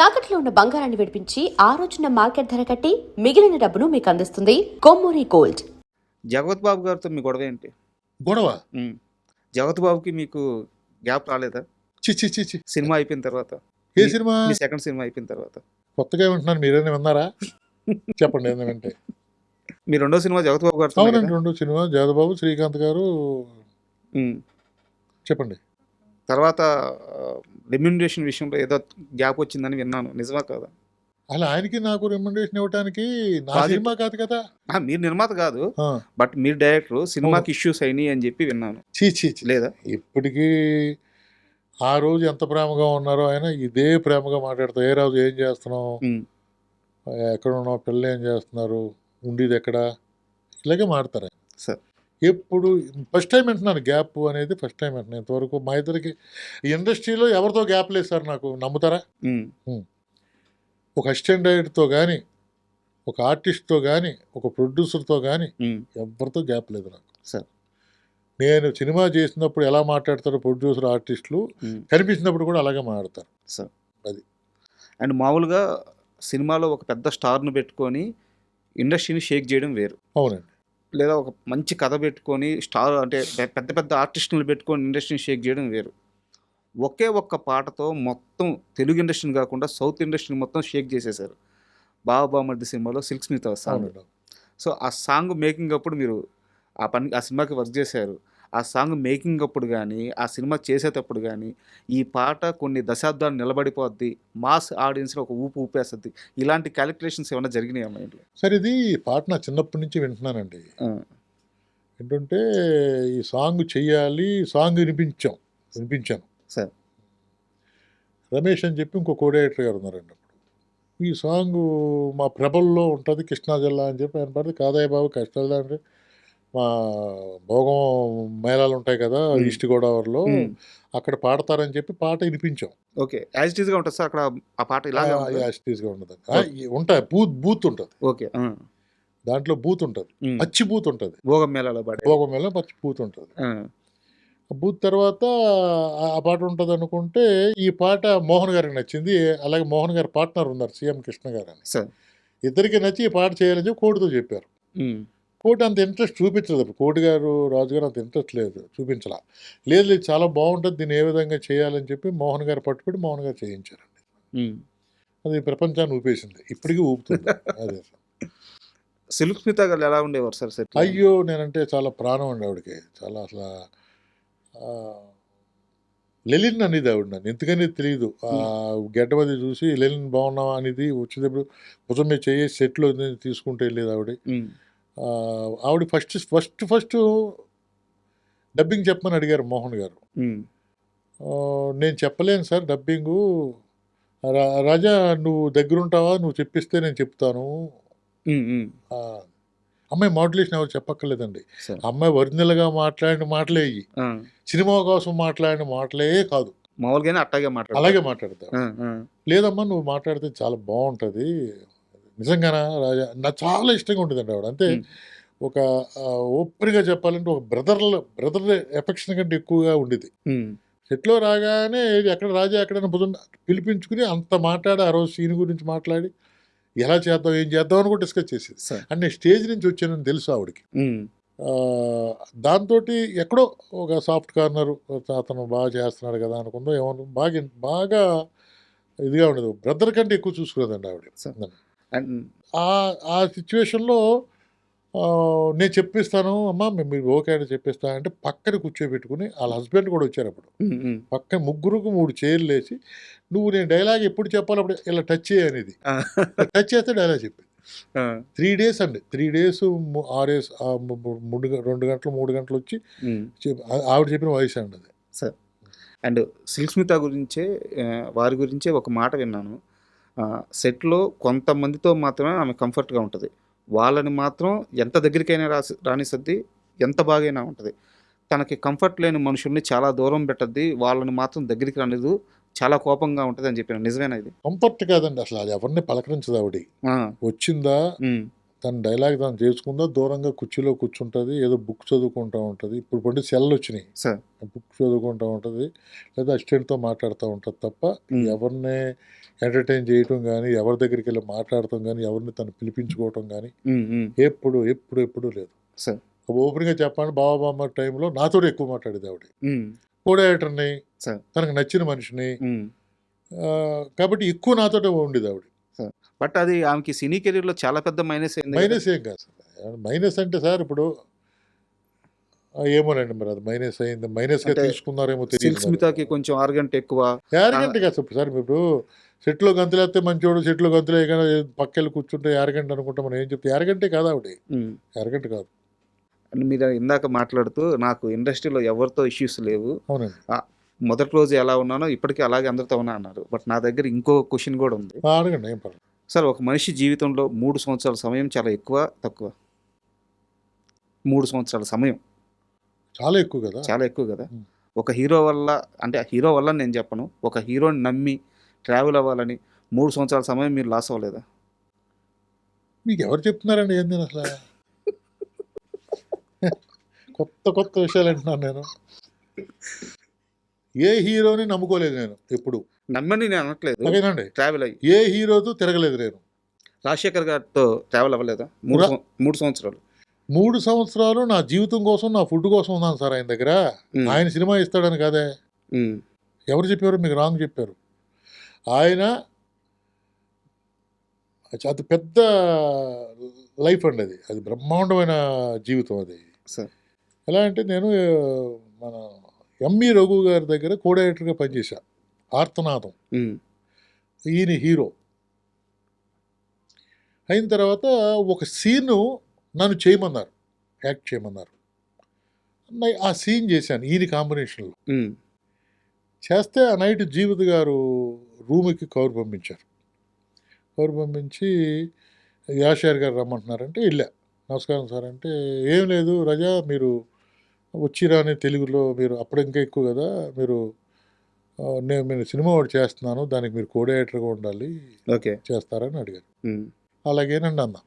తాకట్లో ఉన్న బంగారాన్ని విడిపించి ఆ రోజున మార్కెట్ ధర కట్టి మిగిలిన డబ్బును మీకు అందిస్తుంది కొమ్మూరి గోల్డ్. జగపతి బాబు గారితో మీ గొడవ ఏంటి? గొడవ జగపతి బాబుకి మీకు గ్యాప్ రాలేదా? చి సినిమా అయిపోయిన తర్వాత, ఏ సినిమా? మీ సెకండ్ సినిమా అయిపోయిన తర్వాత. కొత్తగా వింటున్నాను, మీరేనా విన్నారా? చెప్పండి ఏంటంటే. మీ రెండో సినిమా జగపతి బాబు గారు? అవునండి, రెండు సినిమా జగపతిబాబు, శ్రీకాంత్ గారు. చెప్పండి. తర్వాత రెమ్యూనరేషన్ విషయంలో ఏదో గ్యాప్ వచ్చిందని విన్నాను, నిజమా కాదా? అలా ఆయనకి నాకు రెమ్యునరేషన్ ఇవ్వడానికి నా సినిమా కాదు కదా. మీరు నిర్మాత కాదు, బట్ మీరు డైరెక్టర్. సినిమాకి ఇష్యూస్ అయినాయి అని చెప్పి విన్నాను. చీ లేదా? ఇప్పటికీ ఆ రోజు ఎంత ప్రేమగా ఉన్నారో ఆయన ఇదే ప్రేమగా మాట్లాడతారు. ఏ రోజు ఏం చేస్తున్నావు, ఎక్కడ ఉన్నావు, పిల్లలు ఏం చేస్తున్నారు, ఉండేది ఎక్కడ, ఇలాగే మాడతారు ఆయన. సార్ ఎప్పుడు ఫస్ట్ టైం వింటున్నాను గ్యాప్ అనేది, ఫస్ట్ టైం వింటున్నాను. ఇంతవరకు మా ఇద్దరికి ఇండస్ట్రీలో ఎవరితో గ్యాప్ లేదు సార్, నాకు నమ్ముతారా? ఒక అసిస్టెంట్ డైరెక్టర్తో కానీ, ఒక ఆర్టిస్ట్తో కానీ, ఒక ప్రొడ్యూసర్తో కానీ ఎవరితో గ్యాప్ లేదు నాకు. సార్ నేను సినిమా చేసినప్పుడు ఎలా మాట్లాడతారో ప్రొడ్యూసర్, ఆర్టిస్టులు కనిపించినప్పుడు కూడా అలాగే మాట్లాడతారు సార్. అది. అండ్ మామూలుగా సినిమాలో ఒక పెద్ద స్టార్ను పెట్టుకొని ఇండస్ట్రీని షేక్ చేయడం వేరు. అవునండి. లేదా ఒక మంచి కథ పెట్టుకొని స్టార్ అంటే పెద్ద పెద్ద ఆర్టిస్టులను పెట్టుకొని ఇండస్ట్రీని షేక్ చేయడం వేరు. ఒకే ఒక్క పాటతో మొత్తం తెలుగు ఇండస్ట్రీని కాకుండా సౌత్ ఇండస్ట్రీని మొత్తం షేక్ చేసేసారు బాబామర్ది సినిమాలో సిల్క్ స్మిత్ సాంగ్. సో ఆ సాంగ్ మేకింగ్ అప్పుడు మీరు ఆ సినిమాకి వర్క్ చేశారు. ఆ సాంగ్ మేకింగ్ అప్పుడు కానీ, ఆ సినిమా చేసేటప్పుడు కానీ, ఈ పాట కొన్ని దశాబ్దాలు నిలబడిపోద్ది, మాస్ ఆడియన్స్లో ఒక ఊపు ఊపేస్తుంది, ఇలాంటి క్యాలిక్యులేషన్స్ ఏమైనా జరిగినాయి అమ్మా ఇంట్లో? సార్ ఇది పాట నా చిన్నప్పటి నుంచి వింటున్నానండి. ఏంటంటే ఈ సాంగ్ చెయ్యాలి, సాంగ్ వినిపించాను సార్. రమేష్ అని చెప్పి ఇంకో కోఆర్డినేటర్ గారు ఉన్నారండి. అప్పుడు ఈ సాంగ్ మా ప్రభల్లో ఉంటుంది, కృష్ణా జిల్లా అని చెప్పి ఆయన పడితే, కాదయ్య బాబు కృష్ణా జిల్లా అంటే మా భోగం మేళాలు ఉంటాయి కదా ఈస్ట్ గోదావరిలో, అక్కడ పాడతారని చెప్పి పాట వినిపించాం. ఓకే, యాజ్ ఇట్ ఈస్గా ఉంటుంది సార్ అక్కడ ఆ పాట? ఇలాగా యాజ్ ఇట్ ఈస్గా ఉండదు, ఉంటాయి బూత్ ఉంటుంది. ఓకే, దాంట్లో బూత్ ఉంటుంది, పచ్చి బూత్ ఉంటుంది. భోగం మేళాలో పచ్చి బూత్ ఉంటుంది. బూత్ తర్వాత ఆ పాట ఉంటుంది అనుకుంటే, ఈ పాట మోహన్ గారికి నచ్చింది. అలాగే మోహన్ గారి పార్ట్నర్ ఉన్నారు సీఎం కృష్ణ గారు అని, ఇద్దరికి నచ్చి ఈ పాట చేయాలని చెప్పి కోటితో చెప్పారు. కోటి అంత ఇంట్రెస్ట్ చూపించలేదు. కోటి గారు, రాజు గారు అంత ఇంట్రెస్ట్ చూపించాల. లేదు చాలా బాగుంటుంది, దీన్ని ఏ విధంగా చేయాలని చెప్పి మోహన్ గారు పట్టుబడి మోహన్ గారు చేయించారండి. అది ప్రపంచాన్ని ఊపేసింది, ఇప్పటికీ ఊపుతుంది. అదే సిల్క్ స్మిత గారు ఎలా ఉండేవారు సార్ సెట్? అయ్యో, నేనంటే చాలా ప్రాణం అండి ఆవిడకి. చాలా అసలు లెలిన్ అనేది ఆవిడ, నన్ను ఎందుకని తెలియదు. గెడ్డమది చూసి లెలిన్ బాగున్నావా అనేది వచ్చేటప్పుడు భుజం మీద చేసి సెట్లో తీసుకుంటే వెళ్ళేది ఆవిడ. ఆవిడ ఫస్ట్ డబ్బింగ్ చెప్పమని అడిగారు మోహన్ గారు. నేను చెప్పలేను సార్ డబ్బింగు, రాజా నువ్వు దగ్గరుంటావా, నువ్వు చెప్పిస్తే నేను చెప్తాను. అమ్మాయి మాడ్యులేషన్ ఎవరు చెప్పక్కర్లేదండి. అమ్మాయి ఒరిజినల్గా మాట్లాడిన మాటలే ఇవి, సినిమా కోసం మాట్లాడిన మాటలే కాదు, మామూలుగానే అలాగే మాట్లాడతావు. లేదమ్మా నువ్వు మాట్లాడితే చాలా బాగుంటుంది, నిజంగానా రాజా, నాకు చాలా ఇష్టంగా ఉంటుందండి ఆవిడ. అంతే, ఒక ఓపెన్గా చెప్పాలంటే ఒక బ్రదర్ ఎఫెక్షన్ కంటే ఎక్కువగా ఉండేది. సెట్లో రాగానే ఎక్కడ రాజా ఎక్కడైనా భుజం పిలిపించుకుని అంత మాట్లాడి, ఆ రోజు సీన్ గురించి మాట్లాడి ఎలా చేద్దాం, ఏం చేద్దాం అని కూడా డిస్కస్ చేసేది. అంటే స్టేజ్ నుంచి వచ్చానని తెలుసు ఆవిడకి. దాంతో ఎక్కడో ఒక సాఫ్ట్ కార్నర్, అతను బాగా చేస్తున్నాడు కదా అనుకుందో ఏమన్నా, బాగా ఇదిగా ఉండదు. బ్రదర్ కంటే ఎక్కువ చూసుకునేదండి ఆవిడ. ఆ సిచ్యువేషన్లో నేను చెప్పిస్తాను అమ్మా, మీరు ఓకే అంటే చెప్పిస్తా అంటే పక్కన కూర్చోబెట్టుకుని, వాళ్ళ హస్బెండ్ కూడా వచ్చారు అప్పుడు. పక్కన ముగ్గురుకు 3 చైర్లు వేసి, నువ్వు నేను డైలాగ్ ఎప్పుడు చెప్పాలి అప్పుడు ఇలా టచ్ చేయనేది, టచ్ చేస్తే డైలాగ్ చెప్పింది. 3 days అండి, 3 days 2 గంటలు 3 గంటలు వచ్చి ఆవిడ చెప్పిన వాయిస్ అండి అది. సార్ అండ్ సిల్క్ స్మిత గురించే, వారి గురించే ఒక మాట విన్నాను. సెట్లో కొంతమందితో మాత్రమే ఆమె కంఫర్ట్గా ఉంటుంది, వాళ్ళని మాత్రం ఎంత దగ్గరికైనా రానిసద్ది, ఎంత బాగైనా ఉంటుంది. తనకి కంఫర్ట్ లేని మనుషుల్ని చాలా దూరం పెట్టద్ది, వాళ్ళని మాత్రం దగ్గరికి రానిదు, చాలా కోపంగా ఉంటుంది అని చెప్పాను. నిజమేనా ఇది? కంఫర్ట్ కాదండి అసలు, అది ఎవరిని పలకరించదు ఆవిడ. వచ్చిందా తన డైలాగ్ తను చేసుకుందా, దూరంగా కుర్చీలో కూర్చుంటుంది, ఏదో బుక్ చదువుకుంటూ ఉంటుంది. ఇప్పుడు పండి సెల్లు వచ్చినాయి, సార్ బుక్ చదువుకుంటూ ఉంటుంది, లేదా అసిస్టెంట్తో మాట్లాడుతూ ఉంటుంది తప్ప ఎవరిని ఎంటర్టైన్ చేయటం కానీ, ఎవరి దగ్గరికి వెళ్ళి మాట్లాడటం కానీ, ఎవరిని తను పిలిపించుకోవటం కానీ ఎప్పుడు ఎప్పుడు ఎప్పుడు లేదు. సార్ ఓపెన్గా చెప్పండి, బాబా టైంలో నాతో ఎక్కువ మాట్లాడేది ఆవిడ. కూడా యాక్టర్ని, సార్ తనకు నచ్చిన మనిషిని, కాబట్టి ఎక్కువ నాతోటే ఉండేది ఆవిడ. బట్ అది ఆమెకి సినీ కెరీర్లో చాలా పెద్ద మైనస్ అయింది. మైనస్ ఏం కాదు సార్. మైనస్ అంటే సార్ ఇప్పుడు ఏమోనండి, మరి అది మైనస్ అయింది, మైనస్గా అంటే తీసుకున్నారేమో సిల్క్ తెలియదు. స్మితాకి కొంచెం ఆర్గంట్ ఎక్కువ. యారగంట్ కాదు సార్. ఇప్పుడు సెట్లో గంతులేస్తే మంచోడు, సెట్లో గంతులు వేయగానే పక్కెళ్ళి కూర్చుంటే యారగంట్ అనుకుంటా మనం ఏం చెప్తే యారగంటే కాదు ఆవిడ, యారగంట్ కాదు. అండ్ మీరు ఇందాక మాట్లాడుతూ నాకు ఇండస్ట్రీలో ఎవరితో ఇష్యూస్ లేవు, అవునండి, మొదటి రోజు ఎలా ఉన్నానో ఇప్పటికీ అలాగే అందరితో ఉన్నా అన్నారు. బట్ నా దగ్గర ఇంకో క్వశ్చన్ కూడా ఉంది అడగండి, ఏం పర్లేదు సార్. ఒక మనిషి జీవితంలో 3 సంవత్సరాల సమయం చాలా ఎక్కువ తక్కువ? 3 సంవత్సరాల సమయం చాలా ఎక్కువ కదా. చాలా ఎక్కువ కదా. ఒక హీరో వల్ల, అంటే హీరో వల్ల నేను చెప్పను, ఒక హీరోని నమ్మి ట్రావెల్ అవ్వాలని 3 సంవత్సరాల సమయం మీరు లాస్ అవ్వలేదా? మీకు ఎవరు చెప్తున్నారండి ఏంది అసలు? కొత్త కొత్త విషయాలు అంటున్నాను నేను. ఏ హీరోని నమ్ముకోలేదు నేను ఎప్పుడు. నమ్మని నేను అనట్లేదు, ఓకేనండి. ట్రావెల్ అయ్యి ఏ హీరోతో తిరగలేదు నేను. రాజశేఖర్ గారితో ట్రావెల్ అవ్వలేదా 3 సంవత్సరాలు? 3 సంవత్సరాలు నా జీవితం కోసం, నా ఫుడ్ కోసం ఉన్నాను సార్ ఆయన దగ్గర. ఆయన సినిమా ఇస్తాడని కాదే. ఎవరు చెప్పారు మీకు? రాంగ్ చెప్పారు. ఆయన అది పెద్ద లైఫ్ అండి, అది బ్రహ్మాండమైన జీవితం అది. ఎలా అంటే నేను మన ఎంఈ రఘు గారి దగ్గర కో డైరెక్టర్గా పనిచేశా, ఆర్తనాదం. ఈయన హీరో అయిన తర్వాత ఒక సీను నన్ను చేయమన్నారు, యాక్ట్ చేయమన్నారు. ఆ సీన్ చేశాను ఈయన కాంబినేషన్లో. చేస్తే ఆ నైట్ జీవిత గారు రూమ్కి కవర్ పంపించారు. కవర్ పంపించి యాషర్ గారు రమ్మంటున్నారంటే వెళ్ళా. నమస్కారం సార్ అంటే, ఏం లేదు రజా, మీరు వచ్చిరాని తెలుగులో మీరు అప్పుడు ఇంకా ఎక్కువ కదా, నేను సినిమా ఒకటి చేస్తున్నాను, దానికి మీరు కో డైరెక్టర్గా ఉండాలి, ఓకే చేస్తారని అడిగారు. అలాగేనండి అన్నా.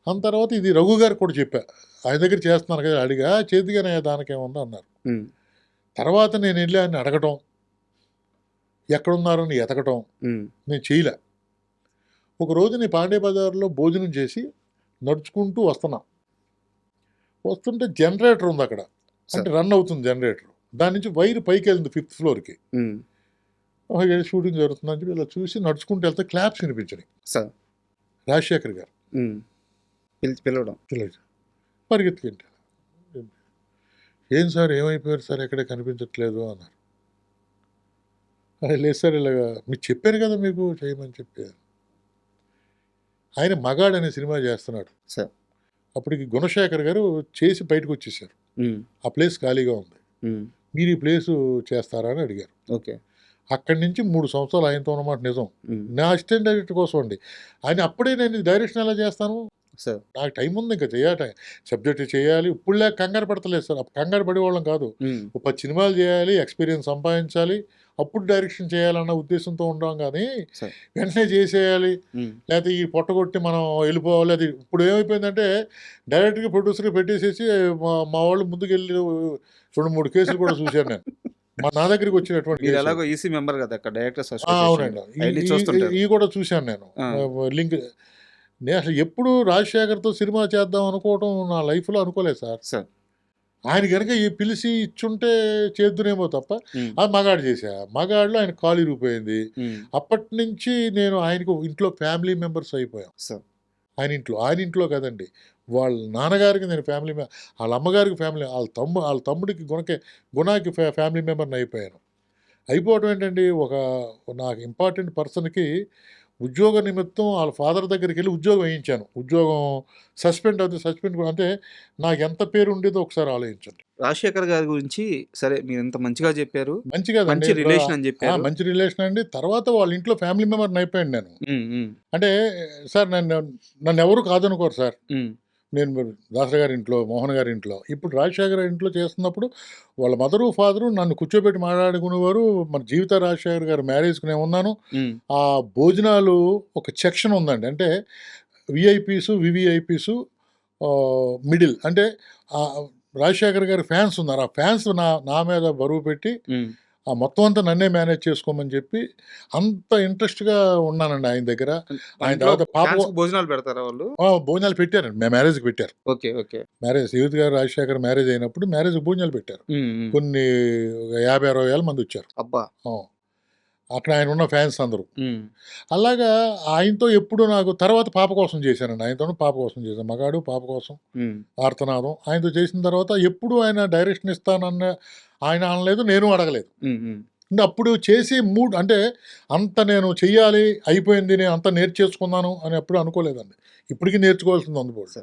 అన్న తర్వాత ఇది రఘు గారు కూడా చెప్పా, ఆయన దగ్గర చేస్తున్నారు కదా. అడిగా, చేతిగానే దానికేముందో అన్నారు. తర్వాత నేను వెళ్ళి ఆయన అడగటం, ఎక్కడున్నారని ఎతకటం నేను చేయలే. ఒకరోజు నేను పాండే బజార్లో భోజనం చేసి నడుచుకుంటూ వస్తుంటే జనరేటర్ ఉంది అక్కడ, అంటే రన్ అవుతుంది జనరేటర్. దాని నుంచి వైర్ పైకి వెళ్ళింది 5th ఫ్లోర్కి. షూటింగ్ జరుగుతుందని చెప్పి ఇలా చూసి నడుచుకుంటూ వెళ్తే క్లాప్స్ వినిపించినాయి. రాజశేఖర్ గారు పిలవడం, పరిగెత్తుకుంటా, ఏం సార్ ఏమైపోయారు సార్, ఎక్కడే కనిపించట్లేదు అన్నారు. లేదు సార్, ఇలాగా మీకు చెప్పాను కదా మీకు చేయమని చెప్పారు. ఆయన మగాడ్ అనే సినిమా చేస్తున్నాడు. అప్పటికి గుణశేఖర్ గారు చేసి బయటకు వచ్చేసారు. ఆ ప్లేస్ ఖాళీగా ఉంది, మీరు ఈ ప్లేసు చేస్తారా అని అడిగారు. ఓకే. అక్కడి నుంచి 3 సంవత్సరాలు ఆయనతో ఉన్నమాట నిజం. నా అసిస్టెంట్ డైరెక్టర్ కోసం అండి. ఆయన అప్పుడే నేను డైరెక్షన్ ఎలా చేస్తాను, నాకు టైం ఉంది, ఇంకా చేయాలి, సబ్జెక్ట్ చేయాలి. ఇప్పుడులే కంగారు పడతలేదు సార్, కంగారు పడేవాళ్ళం కాదు. 10 సినిమాలు చేయాలి, ఎక్స్పీరియన్స్ సంపాదించాలి, అప్పుడు డైరెక్షన్ చేయాలన్న ఉద్దేశంతో ఉంటాం. కానీ వెంటనే చేసేయాలి, లేకపోతే ఈ పొట్టగొట్టి మనం వెళ్ళిపోవాలి. అది ఇప్పుడు ఏమైపోయిందంటే డైరెక్ట్గా ప్రొడ్యూసర్గా పెట్టేసేసి మా వాళ్ళు ముందుకు వెళ్ళి 2-3 కేసులు కూడా చూశాను నేను. నా దగ్గరికి వచ్చినటువంటి ఈసీ మెంబర్ కదా అక్కడ, డైరెక్టర్స్ అవునండి, ఇవి కూడా చూశాను నేను. లింక్ నేను అసలు ఎప్పుడు రాజశేఖర్తో సినిమా చేద్దాం అనుకోవటం నా లైఫ్లో అనుకోలేదు సార్. ఆయన కనుక ఈ పిలిచి ఇచ్చుంటే చేద్దునేమో తప్ప, అది మగాడు చేశా. మగాడులో ఆయన కాలు ఇరిగిపోయింది. అప్పటి నుంచి నేను ఆయనకు ఇంట్లో ఫ్యామిలీ మెంబర్స్ అయిపోయాం. ఆయన ఇంట్లో కదండి, వాళ్ళ నాన్నగారికి నేను ఫ్యామిలీ, వాళ్ళ అమ్మగారికి ఫ్యామిలీ, వాళ్ళ తమ్ముడికి గుణాకి ఫ్యామిలీ మెంబర్ని అయిపోయాను. అయిపోవటం ఏంటండి, నాకు ఇంపార్టెంట్ పర్సన్కి ఉద్యోగ నిమిత్తం వాళ్ళ ఫాదర్ దగ్గరికి వెళ్ళి ఉద్యోగం వేయించాను. ఉద్యోగం సస్పెండ్ అంటే నాకు ఎంత పేరు ఉండేదో ఒకసారి ఆలోచించండి. రాజశేఖర్ గారి గురించి సరే మీరు ఇంత మంచిగా చెప్పారు, మంచి రిలేషన్ అని చెప్పారు. మంచి రిలేషన్ అండి. తర్వాత వాళ్ళ ఇంట్లో ఫ్యామిలీ మెంబర్ని అయిపోయాను నేను. అంటే సార్ నన్ను ఎవరు కాదనుకోరు సార్. నేను దాసరి గారి ఇంట్లో, మోహన్ గారి ఇంట్లో, ఇప్పుడు రాజశేఖర్ గారి ఇంట్లో చేస్తున్నప్పుడు వాళ్ళ మదరు ఫాదరు నన్ను కూర్చోబెట్టి మాట్లాడుకునేవారు. మన జీవిత రాజశేఖర్ గారు మ్యారేజ్కి నేను ఉన్నాను. ఆ భోజనాలు ఒక సెక్షన్ ఉందండి, అంటే విఐపీసు వివిఐపీసు మిడిల్ అంటే రాజశేఖర్ గారి ఫ్యాన్స్ ఉన్నారు. ఆ ఫ్యాన్స్ నా మీద బరువు పెట్టి ఆ మొత్తం అంతా నన్నే మేనేజ్ చేసుకోమని చెప్పి అంత ఇంట్రెస్ట్గా ఉన్నానండి ఆయన దగ్గర. ఆయన తర్వాత భోజనాలు పెడతారా వాళ్ళు? భోజనాలు పెట్టారండి, మేము మ్యారేజ్కి పెట్టారు. Okay okay. మ్యారేజ్ శ్రీయుత్ గారు రాజశేఖర్ మ్యారేజ్ అయినప్పుడు మ్యారేజ్ భోజనాలు పెట్టారు. కొన్ని 50-60 వేల మంది వచ్చారు. అబ్బా. అక్కడ ఆయన ఉన్న ఫ్యాన్స్ అందరూ. అలాగా ఆయనతో ఎప్పుడు నాకు తర్వాత పాప కోసం చేశానండి. ఆయనతో పాప కోసం చేశాను. మగాడు పాప కోసం ఆర్తనాదం ఆయనతో చేసిన తర్వాత ఎప్పుడు ఆయన డైరెక్షన్ ఇస్తానన్న ఆయన అనలేదు, నేను అడగలేదు. అంటే అప్పుడు చేసి మూడ్ అంటే అంత నేను చెయ్యాలి అయిపోయింది, నేను అంత నేర్చేసుకున్నాను అని ఎప్పుడు అనుకోలేదండి. ఇప్పటికీ నేర్చుకోవాల్సింది అందుబాటు.